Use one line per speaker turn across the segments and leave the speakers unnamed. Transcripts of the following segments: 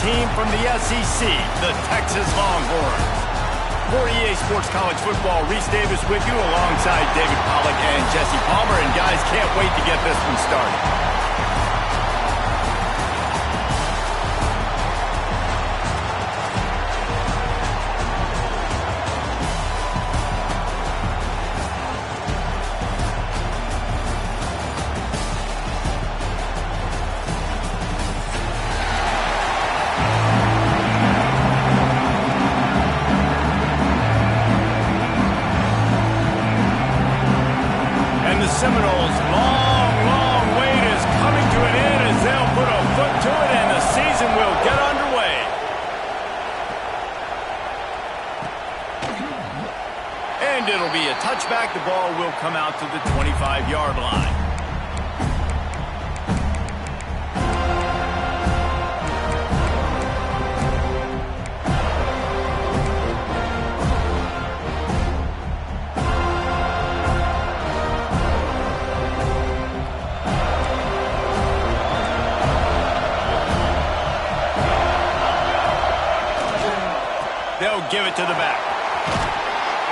team from the SEC, the Texas Longhorns. For EA Sports College Football, Reese Davis with you alongside David Pollack and Jesse Palmer. And guys, can't wait to get this one started. Seminoles' long wait is coming to an end as they'll put a foot to it and the season will get underway. And it'll be a touchback. The ball will come out to the 25-yard line. They'll give it to the back.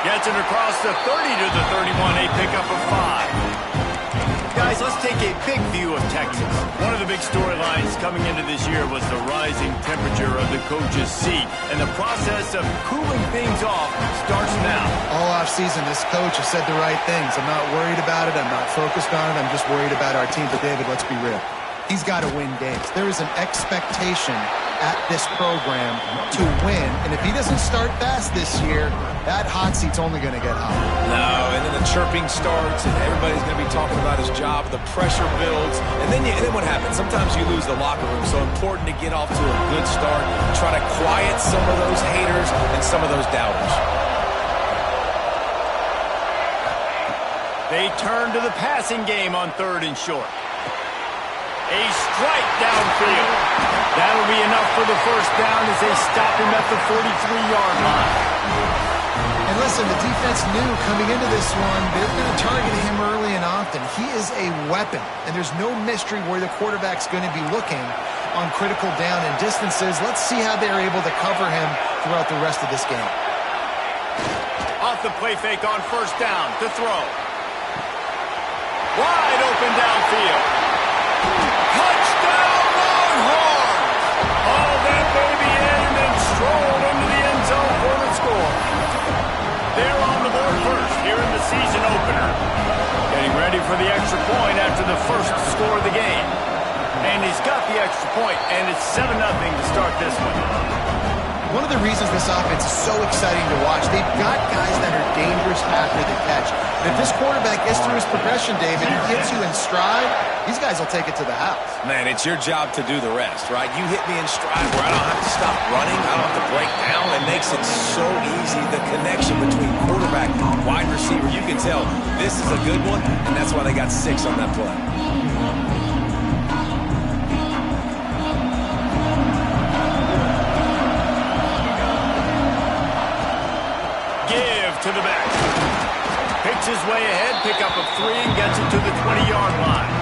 Gets it across the 30 to the 31, a pickup of 5. Guys, let's take a big view of Texas. One of the big storylines coming into this year was the rising temperature of the coach's seat. And the process of cooling things off starts now.
All offseason, this coach has said the right things. I'm not worried about it. I'm not focused on it. I'm just worried about our team. But, David, let's be real. He's got to win games. There is an expectation at this program to win, and if he doesn't start fast this year, that hot seat's only going to get hotter.
No, and then the chirping starts, and everybody's going to be talking about his job. The pressure builds, and then what happens? Sometimes you lose the locker room, so important to get off to a good start, try to quiet some of those haters and some of those doubters.
They turn to the passing game on 3rd and short. A strike downfield. That'll be enough for the first down as they stop him at the 43-yard line.
And listen, the defense knew coming into this one, they're going to target him early and often. He is a weapon, and there's no mystery where the quarterback's going to be looking on critical down and distances. Let's see how they're able to cover him throughout the rest of this game.
Off the play fake on 1st down to throw. Wide open downfield. Touchdown, Longhorns! All that baby in and then stroll into the end zone for the score. They're on the board first here in the season opener. Getting ready for the extra point after the first score of the game. And he's got the extra point, and it's 7-0 to start this one.
One of the reasons this offense is so exciting to watch, they've got guys that are dangerous after the catch. And if this quarterback gets through his progression, David, he hits you in stride, these guys will take it to the house.
Man, it's your job to do the rest, right? You hit me in stride where I don't have to stop running, I don't have to break down. It makes it so easy. The connection between quarterback and wide receiver, you can tell this is a good one, and that's why they got 6 on that play.
To the back. Picks his way ahead, pick up of 3, and gets it to the 20-yard line.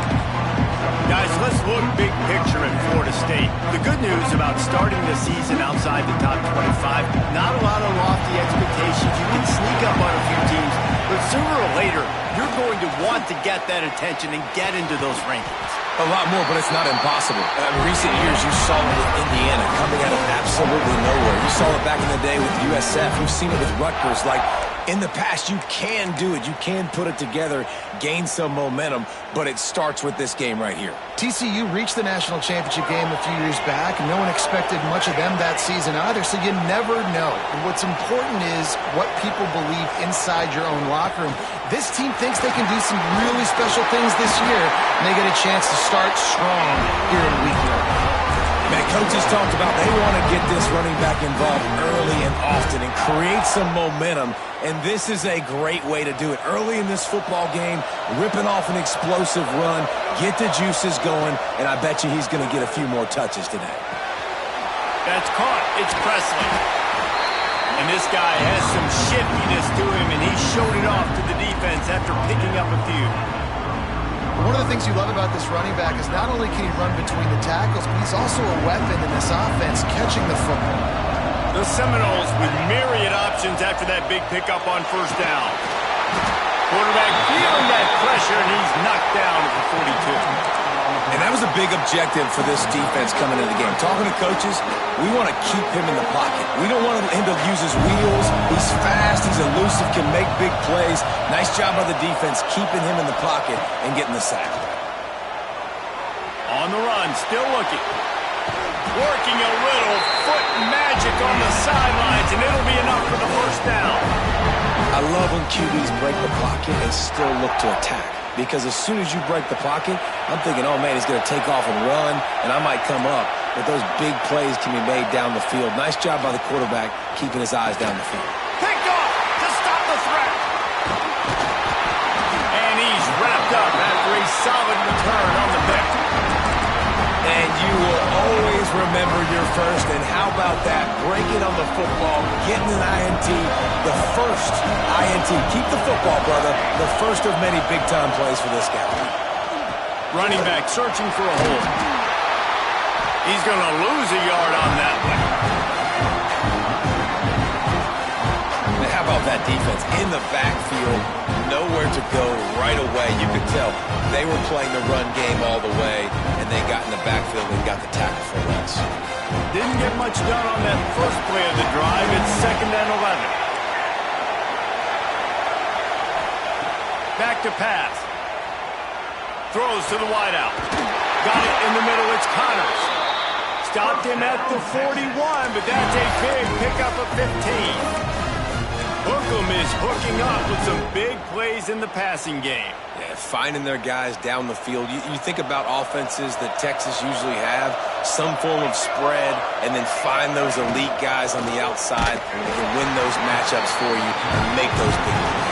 Guys, let's look big picture at Florida State. The good news about starting the season outside the top 25, not a lot of lofty expectations. You can sneak up on a few teams, but sooner or later, you're going to want to get that attention and get into those rankings.
A lot more, but it's not impossible. In recent years, you saw it with Indiana coming out of absolutely nowhere. You saw it back in the day with USF. We've seen it with Rutgers. Like, in the past, you can do it. You can put it together, gain some momentum, but it starts with this game right here.
TCU reached the national championship game a few years back, and no one expected much of them that season either, so you never know. And what's important is what people believe inside your own locker room. This team thinks they can do some really special things this year, and they get a chance to start strong here in week 1.
Man, coaches talked about they want to get this running back involved early and often and create some momentum, and this is a great way to do it. Early in this football game, ripping off an explosive run, get the juices going, and I bet you he's going to get a few more touches today.
That's caught. It's Presley. And this guy has some shiftiness to him, and he showed it off to the defense after picking up a few.
One of the things you love about this running back is not only can he run between the tackles, but he's also a weapon in this offense catching the football.
The Seminoles with myriad options after that big pickup on first down. Quarterback feeling that pressure, and he's knocked down at the 42.
And that was a big objective for this defense coming into the game. Talking to coaches, we want to keep him in the pocket. We don't want him to use his wheels. He's fast, he's elusive, can make big plays. Nice job by the defense keeping him in the pocket and getting the sack.
On the run, still looking. Working a little foot magic on the sidelines, and it'll be enough for the first down.
I love when QBs break the pocket and still look to attack. Because as soon as you break the pocket, I'm thinking, oh, man, he's going to take off and run, and I might come up. But those big plays can be made down the field. Nice job by the quarterback keeping his eyes down the field.
Picked off to stop the threat. And he's wrapped up after a solid return on the pick.
And you will always remember your first. And how about that? Breaking on the football, getting an INT, the first INT. Keep the football, brother. The first of many big-time plays for this guy.
Running back searching for a hole. He's going to lose a yard on that one.
And how about that defense in the backfield? Nowhere to go right away. You could tell they were playing the run game all the way, and they got in the backfield and got the tackle for less.
Didn't get much done on that first play of the drive. It's 2nd and 11. Back to pass. Throws to the wideout. Got it in the middle. It's Connors. Stopped him at the 41, but that's a big pickup of 15. Hookem is hooking up with some big plays in the passing game.
Yeah, finding their guys down the field. You think about offenses that Texas usually have, some form of spread, and then find those elite guys on the outside that can win those matchups for you and make those big plays.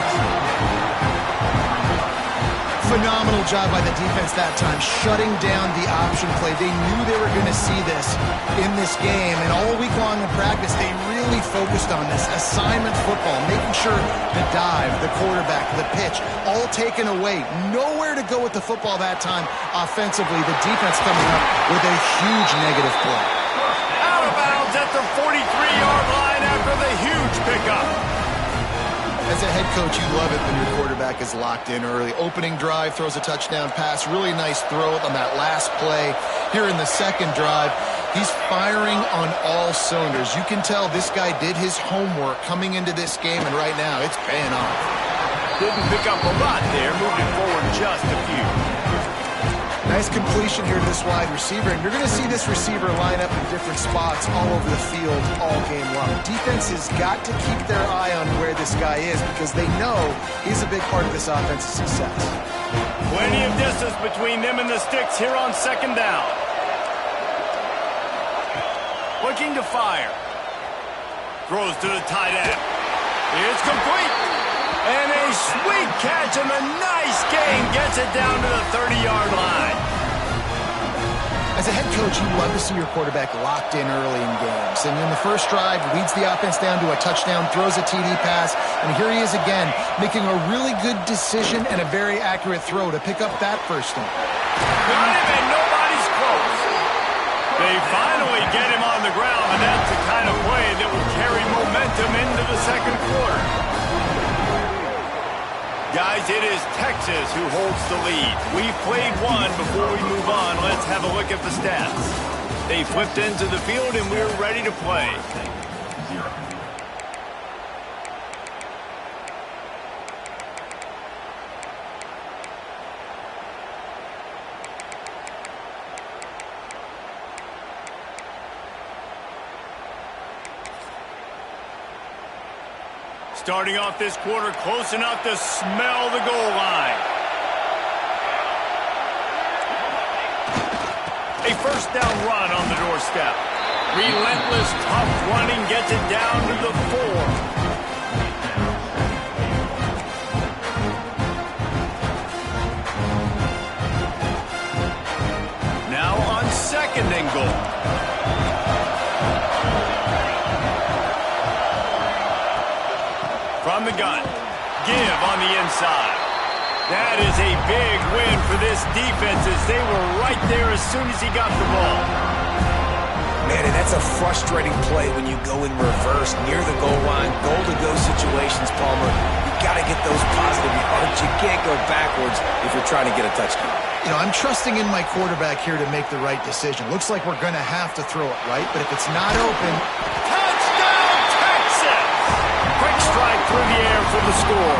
Phenomenal job by the defense that time, shutting down the option play. They knew they were going to see this in this game, and all week long in practice, they really focused on this assignment football, making sure the dive, the quarterback, the pitch, all taken away. Nowhere to go with the football that time offensively. The defense coming up with a huge negative play.
Out of bounds at the 43-yard line after the huge pickup.
As a head coach, you love it when your quarterback is locked in early. Opening drive, throws a touchdown pass. Really nice throw on that last play. Here in the second drive, he's firing on all cylinders. You can tell this guy did his homework coming into this game, and right now it's paying off.
Didn't pick up a lot there, moved it forward just a few.
Nice completion here to this wide receiver, and you're going to see this receiver line up in different spots all over the field all game long. Defense has got to keep their eye on where this guy is because they know he's a big part of this offense's success.
Plenty of distance between them and the sticks here on 2nd down. Looking to fire. Throws to the tight end. It's complete. And a sweet catch and a nice gain gets it down to the 30-yard line.
As a head coach, you love to see your quarterback locked in early in games. And in the first drive, leads the offense down to a touchdown, throws a TD pass, and here he is again, making a really good decision and a very accurate throw to pick up that first down.
Got him and nobody's close. They finally get him on the ground, and that's the kind of play that will carry momentum into the second quarter. Guys, it is Texas who holds the lead. We've played one. Before we move on, let's have a look at the stats. They flipped into the field, and we're ready to play. Starting off this quarter close enough to smell the goal line. A first down run on the doorstep. Relentless, tough running gets it down to the 4. Now on 2nd and goal. From the gun. Give on the inside. That is a big win for this defense as they were right there as soon as he got the ball.
Man, and that's a frustrating play when you go in reverse near the goal line. Goal-to-go situations, Palmer. You got to get those positive yards. You can't go backwards if you're trying to get a touchdown.
You know, I'm trusting in my quarterback here to make the right decision. Looks like we're going to have to throw it right, but if it's not open...
Touchdown, Texas! Quick strike through the air for the score.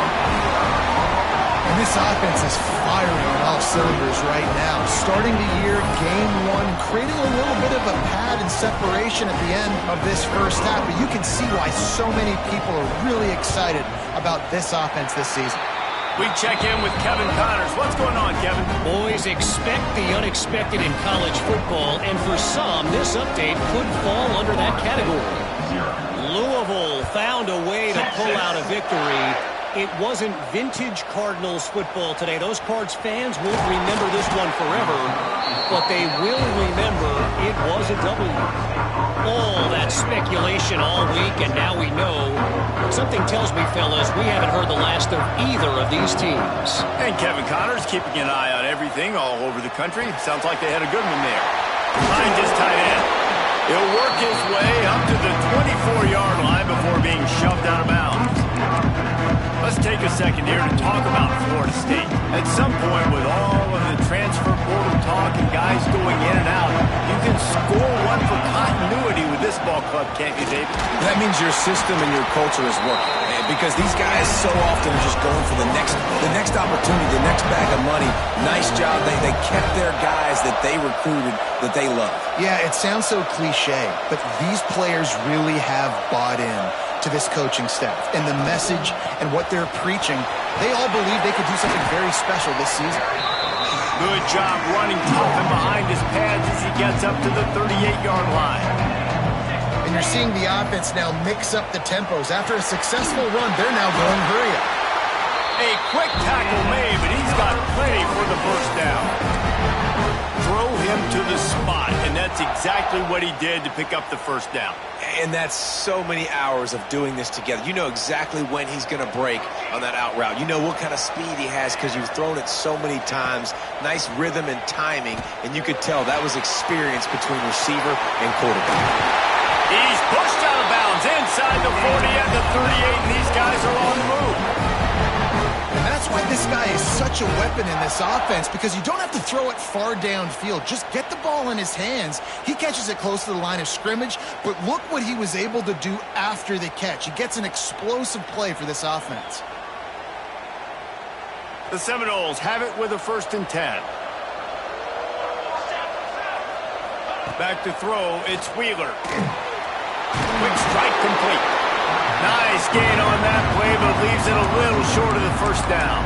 And this offense is firing on all cylinders right now. Starting the year, game one, creating a little bit of a pad and separation at the end of this first half. But you can see why so many people are really excited about this offense this season.
We check in with Kevin Connors. What's going on, Kevin?
Boys, expect the unexpected in college football, and for some, this update could fall under that category. Louisville found a way to pull out a victory. It wasn't vintage Cardinals football today. Those Cards fans won't remember this one forever, but they will remember it was a W. All that speculation all week, and now we know. Something tells me, fellas, we haven't heard the last of either of these teams.
And Kevin Connors keeping an eye on everything all over the country. Sounds like they had a good one there. Behind his tight end. He'll work his way up to the 24-yard line before being shoved out of bounds. Let's take a second here to talk about Florida State. At some point, with all of the transfer portal talk and guys going in and out, you can score one for continuity with this ball club, can't you, David?
That means your system and your culture is working, man, because these guys so often are just going for the next opportunity, the next bag of money. Nice job. They kept their guys that they recruited that they love.
Yeah, it sounds so cliche, but these players really have bought in to this coaching staff and the message and what they're preaching. They all believe they could do something very special this season.
Good job running tough and behind his pads as he gets up to the 38-yard line.
And you're seeing the offense now mix up the tempos. After a successful run, they're now going hurry up.
A quick tackle made, but he's got plenty for the first down. Throw him to the spot, and that's exactly what he did to pick up the first down.
And that's so many hours of doing this together. You know exactly when he's going to break on that out route. You know what kind of speed he has because you've thrown it so many times. Nice rhythm and timing, and you could tell that was experience between receiver and quarterback.
He's pushed out of bounds inside the 40 and the 38, and these guys are on the move.
And that's why this guy is such a weapon in this offense, because you don't have to throw it far downfield. Just get the ball in his hands. He catches it close to the line of scrimmage, but look what he was able to do after the catch. He gets an explosive play for this offense.
The Seminoles have it with a 1st and 10. Back to throw, it's Wheeler. Quick strike complete. Nice gain on that play, but leaves it a little short of the first down.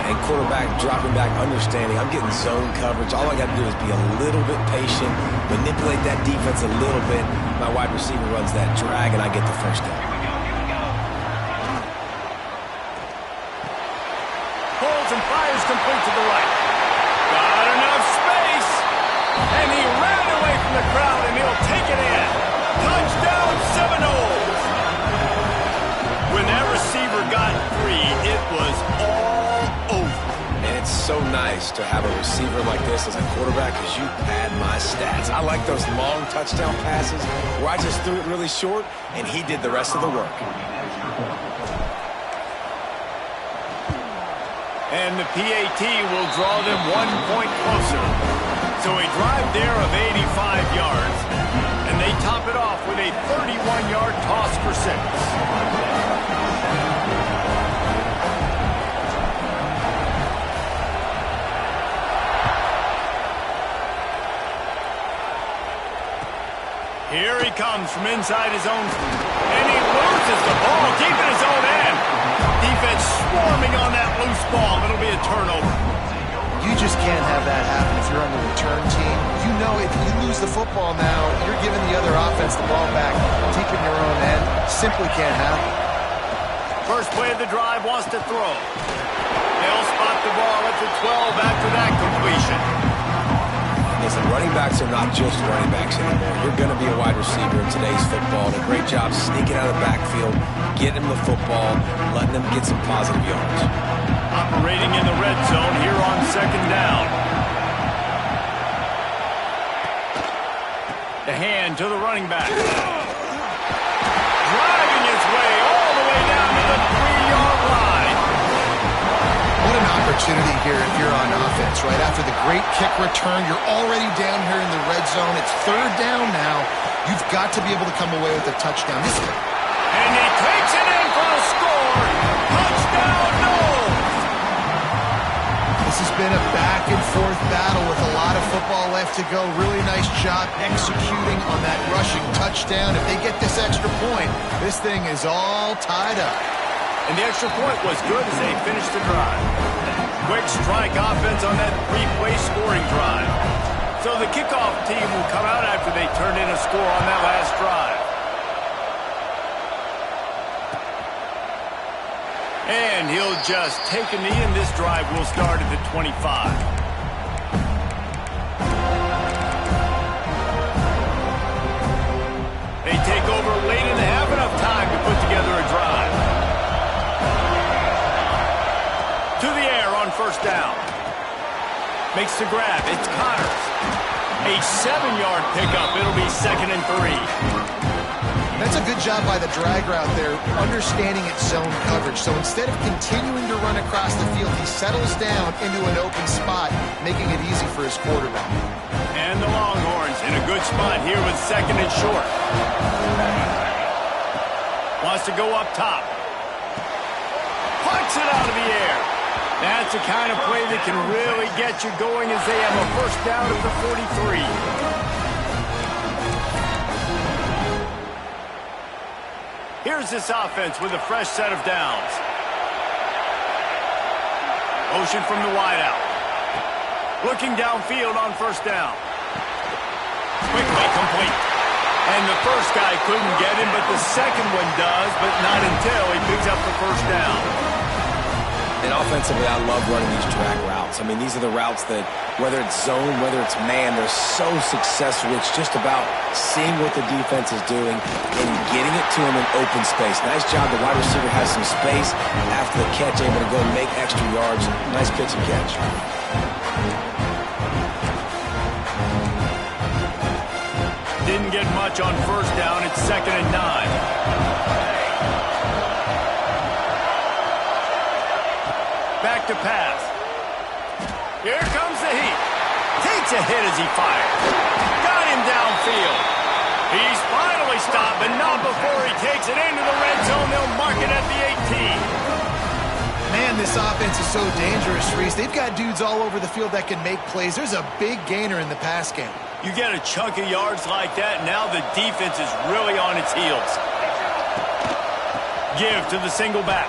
And quarterback dropping back, understanding, I'm getting zone coverage. All I got to do is be a little bit patient, manipulate that defense a little bit. My wide receiver runs that drag, and I get the first down.
Holds and fires complete to the right. Got enough space. And he ran away from the crowd, and he'll take it in. Touchdown, Seminoles. When that receiver got free, it was all over.
And it's so nice to have a receiver like this as a quarterback because you pad my stats. I like those long touchdown passes where I just threw it really short, and he did the rest of the work.
And the PAT will draw them 1 point closer. So a drive there of 85 yards. And they top it off with a 31-yard toss for 6. Here he comes from inside his own, and he loses the ball deep in his own end. Defense swarming on that loose ball. It'll be a turnover.
You just can't have that happen if you're on the return team. You know if you lose the football now, you're giving the other offense the ball back deep in your own end. Simply can't happen.
First play of the drive wants to throw. They'll spot the ball at the 12 after that completion.
Listen, running backs are not just running backs anymore. You're going to be a wide receiver in today's football. And a great job sneaking out of the backfield, getting them the football, letting them get some positive yards.
Operating in the red zone here on second down. The hand to the running back. Driving his way all the way down to the 3-yard line.
What an opportunity here if you're on offense, right? After the great kick return, you're already down here in the red zone. It's third down now. You've got to be able to come away with a touchdown.
And he takes it in for a score. Touchdown, Noles.
This has been a back-and-forth battle with a lot of football left to go. Really nice job executing on that rushing touchdown. If they get this extra point, this thing is all tied up.
And the extra point was good as they finished the drive. Quick strike offense on that 3-play scoring drive. So the kickoff team will come out after they turn in a score on that last drive. And he'll just take a knee, and this drive will start at the 25. They take over late in the half, enough time to put together a drive. To the air on first down. Makes the grab. It's Connors. A 7-yard pickup. It'll be 2nd and 3.
That's a good job by the drag route there, understanding its zone coverage. So instead of continuing to run across the field, he settles down into an open spot, making it easy for his quarterback.
And the Longhorns in a good spot here with 2nd and short. Wants to go up top. Puts it out of the air. That's the kind of play that can really get you going as they have a first down at the 43. Here's this offense with a fresh set of downs. Motion from the wideout. Looking downfield on first down. Quickly complete. And the first guy couldn't get him, but the second one does, but not until he picks up the first down.
And offensively, I love running these drag routes. I mean, these are the routes that, whether it's zone, whether it's man, they're so successful. It's just about seeing what the defense is doing and getting it to him in open space. Nice job. The wide receiver has some space after the catch, able to go make extra yards. Nice pitch and catch.
Didn't get much on first down. It's 2nd and 9. Back to pass. Here comes the heat. Takes a hit as he fires. Got him downfield. He's finally stopped, but not before he takes it into the red zone. They'll mark it at the 18.
Man, this offense is so dangerous, Reese. They've got dudes all over the field that can make plays. There's a big gainer in the pass game.
You get a chunk of yards like that, now the defense is really on its heels. Give to the single back.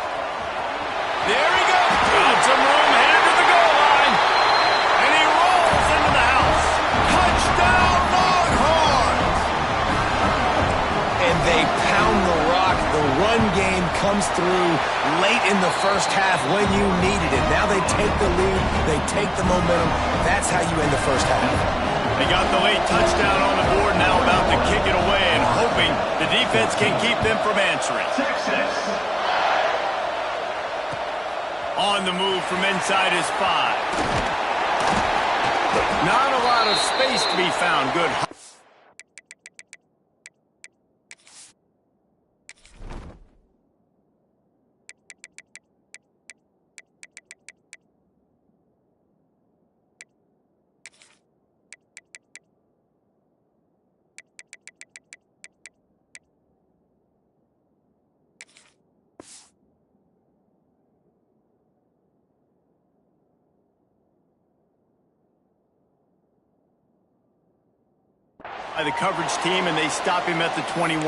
There he goes. Got some room, headed to the goal line. And he rolls into the house. Touchdown, Longhorns!
And they pound the rock. The run game comes through late in the first half when you needed it. Now they take the lead. They take the momentum. That's how you end the first half.
They got the late touchdown on the board, now about to kick it away and hoping the defense can keep them from answering. On the move from inside his 5. Not a lot of space to be found. Good. By the coverage team, and they stop him at the 21.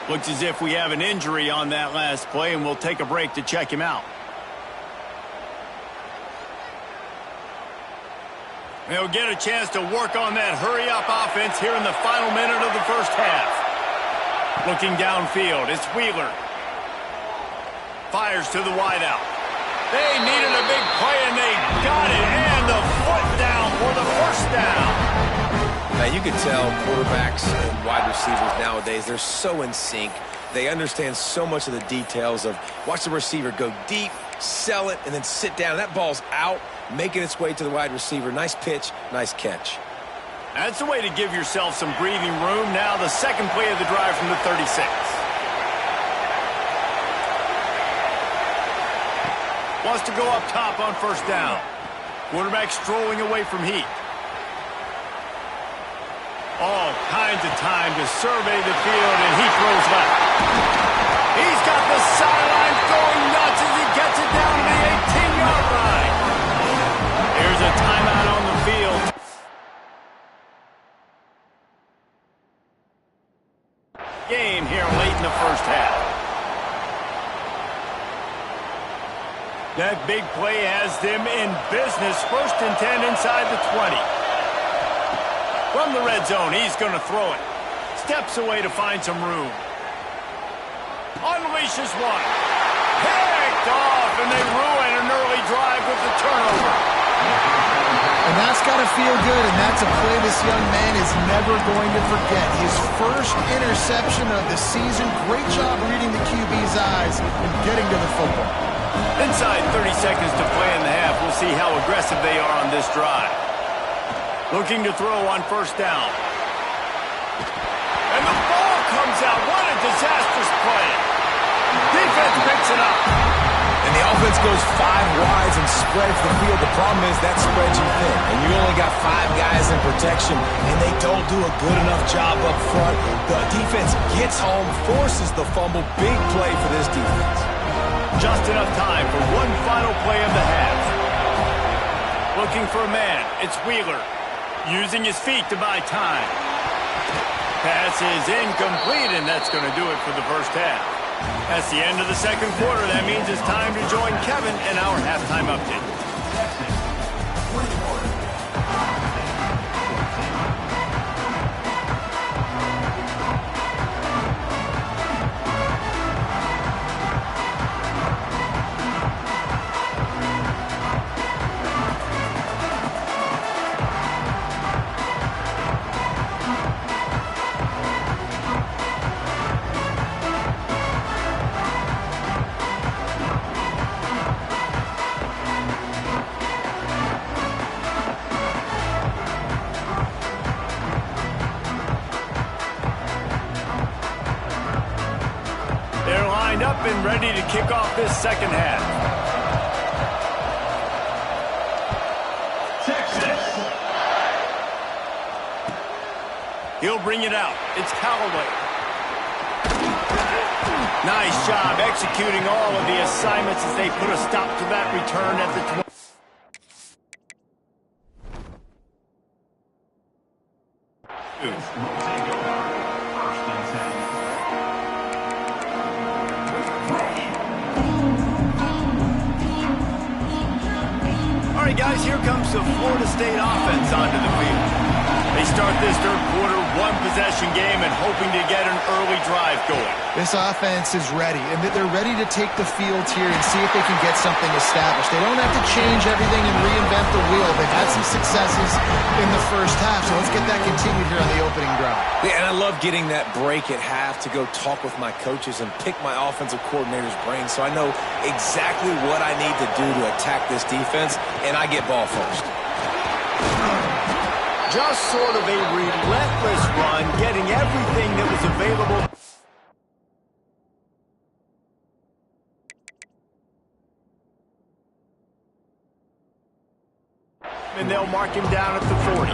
Looks as if we have an injury on that last play, and we'll take a break to check him out. They'll get a chance to work on that hurry-up offense here in the final minute of the first half. Looking downfield, it's Wheeler. Fires to the wideout. They needed a big play, and they got it, and the foot down for the first down.
Now, you can tell quarterbacks and wide receivers nowadays, they're so in sync. They understand so much of the details of watch the receiver go deep, sell it, and then sit down. That ball's out, making its way to the wide receiver. Nice pitch, nice catch.
That's a way to give yourself some breathing room. Now the second play of the drive from the 36. Wants to go up top on first down. Quarterback strolling away from heat. All kinds of time to survey the field, and he throws left. He's got the sideline going nuts as he gets it down to the 18-yard line. There's a timeout on the field. Game here late in the first half. That big play has them in business. 1st and 10 inside the 20. From the red zone, he's going to throw it. Steps away to find some room. Unleashes one. Picked off, and they ruin an early drive with the turnover.
And that's got to feel good, and that's a play this young man is never going to forget. His first interception of the season. Great job reading the QB's eyes and getting to the football.
Inside 30 seconds to play in the half. We'll see how aggressive they are on this drive. Looking to throw on first down. And the ball comes out. What a disastrous play. Defense picks it up.
And the offense goes 5 wides and spreads the field. The problem is that spreads you thin. And you only got 5 guys in protection, and they don't do a good enough job up front. The defense gets home, forces the fumble. Big play for this defense.
Just enough time for one final play of the half. Looking for a man. It's Wheeler. Using his feet to buy time. Pass is incomplete, and that's going to do it for the first half. That's the end of the second quarter. That means it's time to join Kevin in our halftime update. Up and ready to kick off this second half. Texas. He'll bring it out. It's Callaway. Nice job executing all of the assignments as they put a stop to that return at the 20. Guys, here comes the Florida State offense onto the field. They start this third quarter one-possession game and hoping to get an early drive going.
This offense is ready, and they're ready to take the field here and see if they can get something established. They don't have to change everything and reinvent the wheel. They've had some successes in the first half, so let's get that continued here on the opening drive.
Yeah, and I love getting that break at half to go talk with my coaches and pick my offensive coordinator's brain so I know exactly what I need to do to attack this defense, and I get ball first.
Just sort of a relentless run, getting everything that was available. And they'll mark him down at the 40.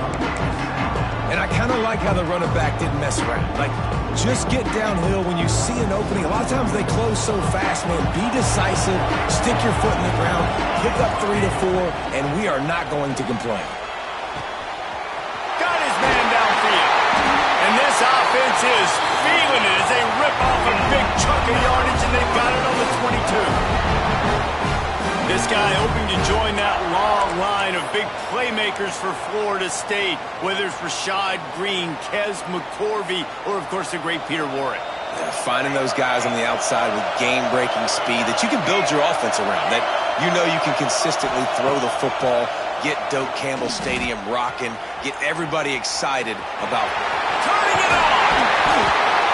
And I kind of like how the running back didn't mess around. Like, just get downhill when you see an opening. A lot of times they close so fast, man. Be decisive, stick your foot in the ground, pick up 3 to 4, and we are not going to complain.
Got his man downfield. And this offense is feeling it as they rip off a big chunk of yardage, and they've got it on the 22. This guy hoping to join that long line of big playmakers for Florida State, whether it's Rashad Green, Kez McCorvey, or, of course, the great Peter Warrick.
Yeah, finding those guys on the outside with game-breaking speed that you can build your offense around, that you know you can consistently throw the football, get Doak Campbell Stadium rocking, get everybody excited about
turning it on.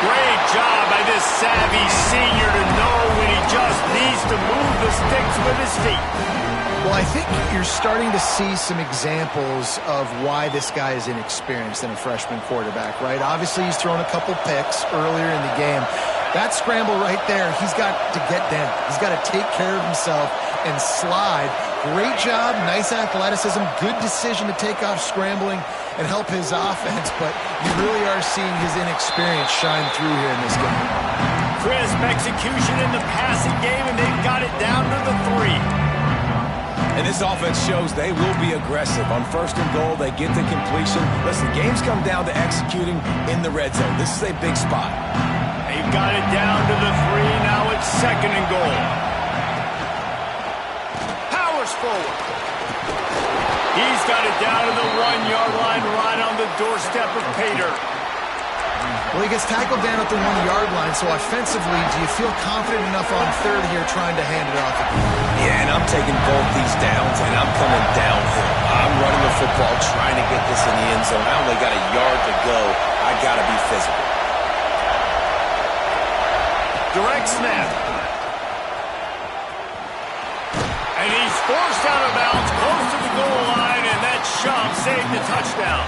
Great job by this savvy senior to know when he just needs to move the sticks with his feet.
Well, I think you're starting to see some examples of why this guy is inexperienced in a freshman quarterback, right? Obviously, he's thrown a couple picks earlier in the game. That scramble right there, he's got to get down. He's got to take care of himself and slide. Great job, nice athleticism, good decision to take off scrambling and help his offense, but you really are seeing his inexperience shine through here in this game.
Crisp execution in the passing game, and they've got it down to the 3.
And this offense shows they will be aggressive. On 1st and goal, they get the completion. Listen, games come down to executing in the red zone. This is a big spot.
They've got it down to the 3. Now it's 2nd and goal. Powers forward. He's got it down to the 1-yard line, right on the doorstep of Pater.
Well, he gets tackled down at the 1-yard line, so offensively, do you feel confident enough on 3rd here trying to hand it off again?
Yeah, and I'm taking both these downs, and I'm coming downhill. I'm running the football, trying to get this in the end zone. I only got a yard to go. I got to be physical.
Direct snap. And he's forced out of bounds, close to the goal line, and that shove saved the touchdown.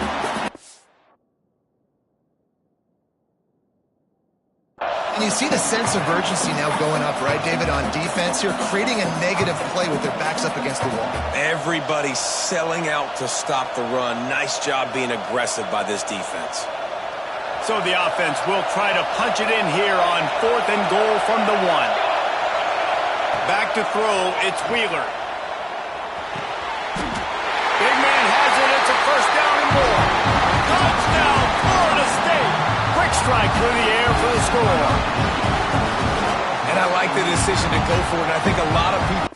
And you see the sense of urgency now going up, right, David, on defense here, creating a negative play with their backs up against the wall.
Everybody's selling out to stop the run. Nice job being aggressive by this defense.
So the offense will try to punch it in here on 4th and goal from the 1. Back to throw, it's Wheeler. Big man has it, it's a 1st down and more. Touchdown, Florida State. Quick strike through the air for the score.
And I like the decision to go for it, and I think a lot of people...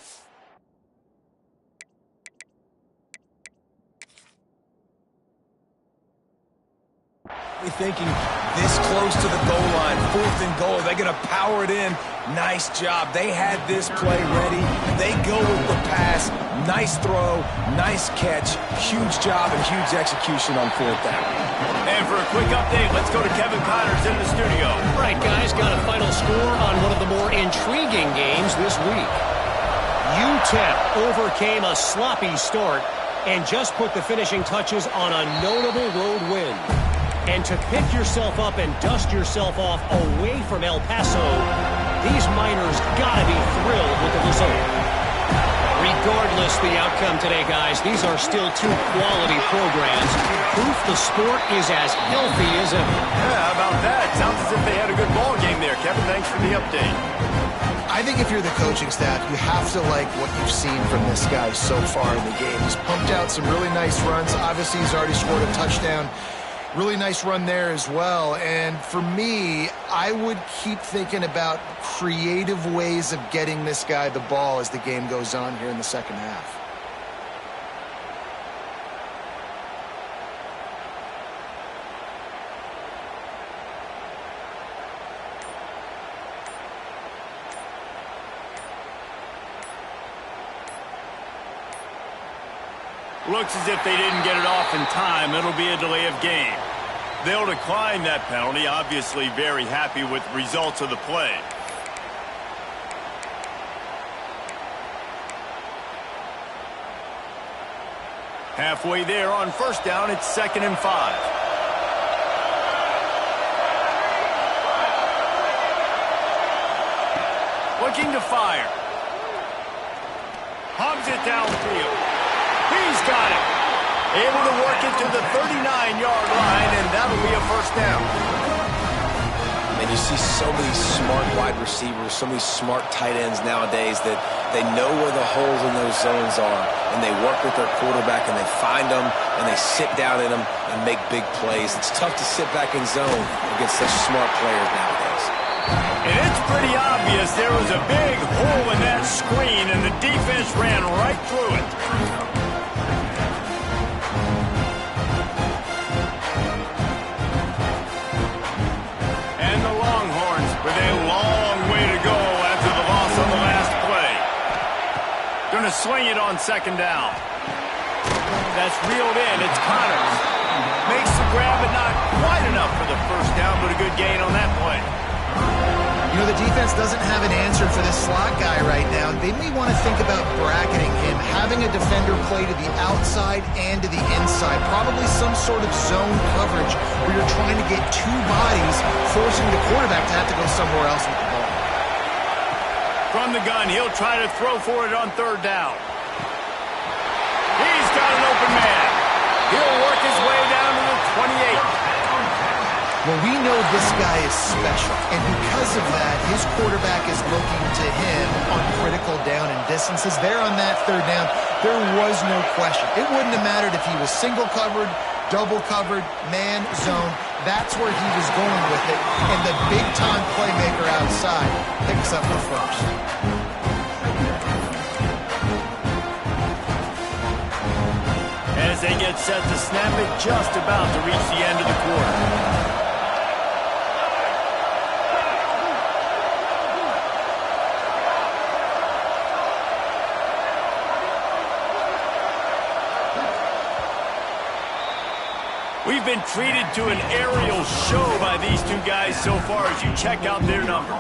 thinking this close to the goal line, 4th and goal, they're going to power it in. Nice job. They had this play ready. They go with the pass. Nice throw, nice catch, huge job and huge execution on 4th down.
And for a quick update, let's go to Kevin Connors in the studio.
All right, guys, got a final score on one of the more intriguing games this week. UTEP overcame a sloppy start and just put the finishing touches on a notable road win. And to pick yourself up and dust yourself off away from El Paso, these Miners gotta be thrilled with the result. Regardless the outcome today, guys, these are still 2 quality programs. Proof the sport is as healthy as ever.
Yeah, how about that? Sounds as if they had a good ball game there. Kevin, thanks for the update.
I think if you're the coaching staff, you have to like what you've seen from this guy so far in the game. He's pumped out some really nice runs. Obviously, he's already scored a touchdown. Really nice run there as well. And for me, I would keep thinking about creative ways of getting this guy the ball as the game goes on here in the 2nd half.
Looks as if they didn't get it off in time. It'll be a delay of game. They'll decline that penalty. Obviously very happy with the results of the play. Halfway there on 1st down, it's 2nd and 5. Looking to fire. Hubs it downfield. He's got it. Able to work it to the 39-yard line, and that'll be a 1st down.
And you see so many smart wide receivers, so many smart tight ends nowadays that they know where the holes in those zones are, and they work with their quarterback, and they find them, and they sit down in them and make big plays. It's tough to sit back in zone against such smart players nowadays.
And it's pretty obvious there was a big hole in that screen, and the defense ran right through it. And the Longhorns with a long way to go after the loss on the last play. Going to swing it on 2nd down. That's reeled in. It's Connors. Makes the grab, but not quite enough for the 1st down, but a good gain on that play.
the defense doesn't have an answer for this slot guy right now. They may want to think about bracketing him, having a defender play to the outside and to the inside. Probably some sort of zone coverage where you're trying to get two bodies, forcing the quarterback to have to go somewhere else with the ball.
From the gun, he'll try to throw for it on third down. He's got an open man. He'll work his way down to the 28.
Well, we know this guy is special, and because of that, his quarterback is looking to him on critical down and distances. There on that third down, there was no question. It wouldn't have mattered if he was single covered, double covered, man, zone. That's where he was going with it, and the big-time playmaker outside picks up the first.
As they get set to snap it, just about to reach the end of the quarter. We've been treated to an aerial show by these two guys so far as you check out their numbers.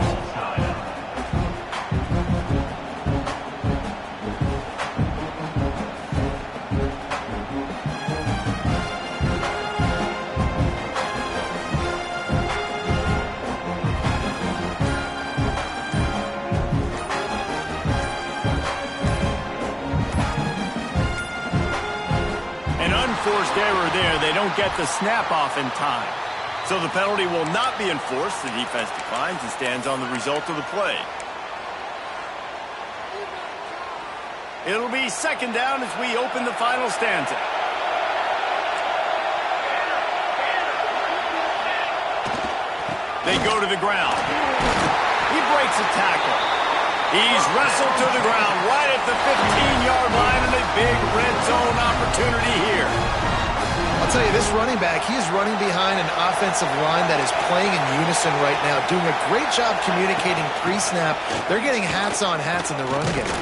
Forced error there. They don't get the snap off in time. So the penalty will not be enforced. The defense declines and stands on the result of the play. It'll be second down as we open the final stanza. They go to the ground. He breaks a tackle. He's wrestled to the ground right at the 15-yard line, and a big red zone opportunity here.
I'll tell you, this running back, he's running behind an offensive line that is playing in unison right now, doing a great job communicating pre-snap. They're getting hats on hats in the run game.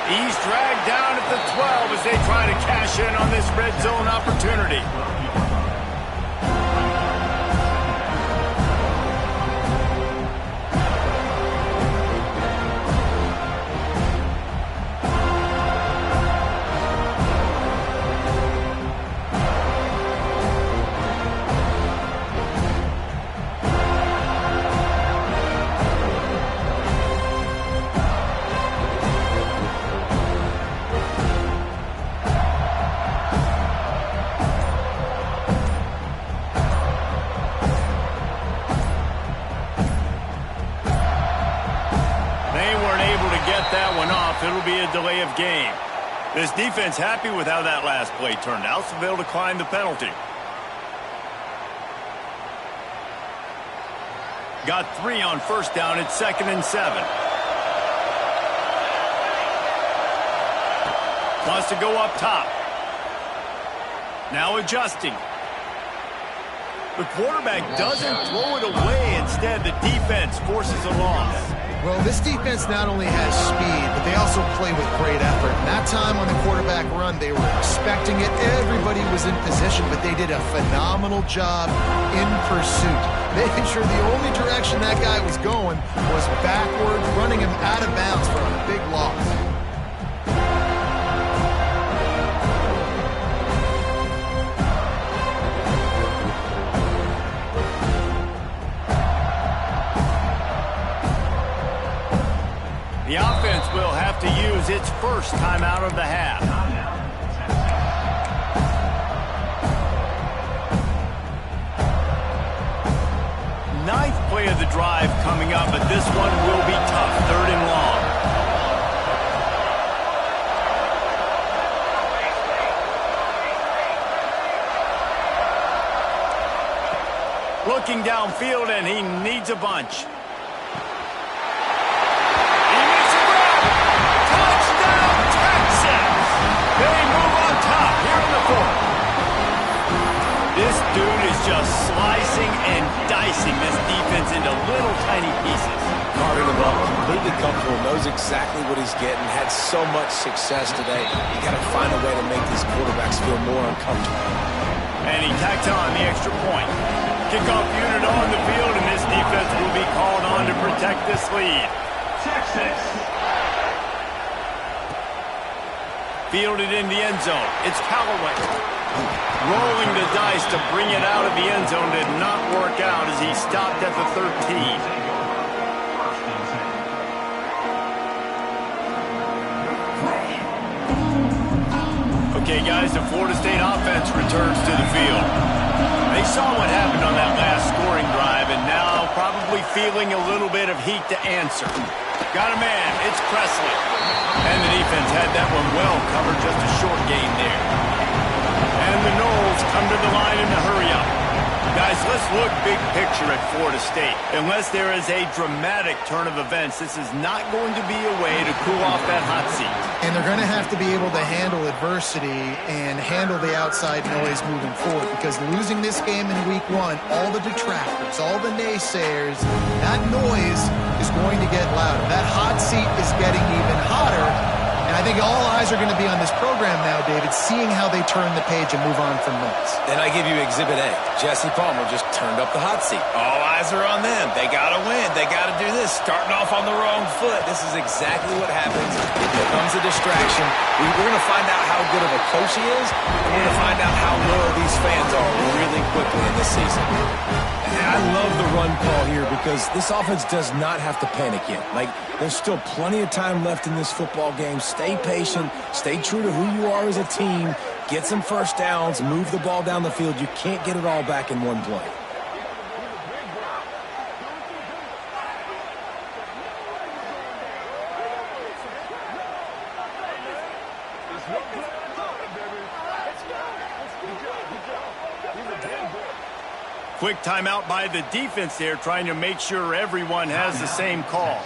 He's dragged down at the 12 as they try to cash in on this red zone opportunity. That one off. It'll be a delay of game. This defense happy with how that last play turned out, so they'll decline the penalty. Got 3 on first down. It's 2nd and 7. Wants to go up top. Now adjusting. The quarterback doesn't throw it away. Instead, the defense forces a loss.
Well, this defense not only has speed, but they also play with great effort. And that time on the quarterback run, they were expecting it. Everybody was in position, but they did a phenomenal job in pursuit, making sure the only direction that guy was going was backward, running him out of bounds for a big loss. The offense will have to use its first timeout of the half. Ninth play of the drive coming up, but this one will be tough. 3rd and long. Looking downfield, and he needs a bunch. This dude is just slicing and dicing this defense into little tiny pieces.
Carving the ball, completely comfortable, knows exactly what he's getting, had so much success today. You got to find a way to make these quarterbacks feel more uncomfortable.
And he tacked on the extra point. Kickoff unit on the field, and this defense will be called on to protect this lead. Fielded in the end zone. It's Callaway. Rolling the dice to bring it out of the end zone did not work out as he stopped at the 13. Okay, guys, the Florida State offense returns to the field. They saw what happened on that last scoring drive, and now probably feeling a little bit of heat to answer. Got a man. It's Presley. And the defense had that one well covered, just a short gain there. And the Noles come to the line in the hurry-up. Guys, let's look big picture at Florida State. Unless there is a dramatic turn of events, this is not going to be a way to cool off that hot seat.
And they're going to have to be able to handle adversity and handle the outside noise moving forward, because losing this game in week 1, all the detractors, all the naysayers, that noise is going to get louder. That hot seat is getting even hotter. And I think all eyes are going to be on this program now, David, seeing how they turn the page and move on from this.
Then I give you Exhibit A. Jesse Palmer just turned up the hot seat. All eyes are on them. They got to win. They got to do this. Starting off on the wrong foot. This is exactly what happens. It becomes a distraction. We're going to find out how good of a coach he is. We're going to find out how loyal these fans are really quickly in this season. I love the run call here because this offense does not have to panic yet. Like, there's still plenty of time left in this football game. Stay patient. Stay true to who you are as a team. Get some first downs. Move the ball down the field. You can't get it all back in one play.
Quick timeout by the defense there, trying to make sure everyone has the same call.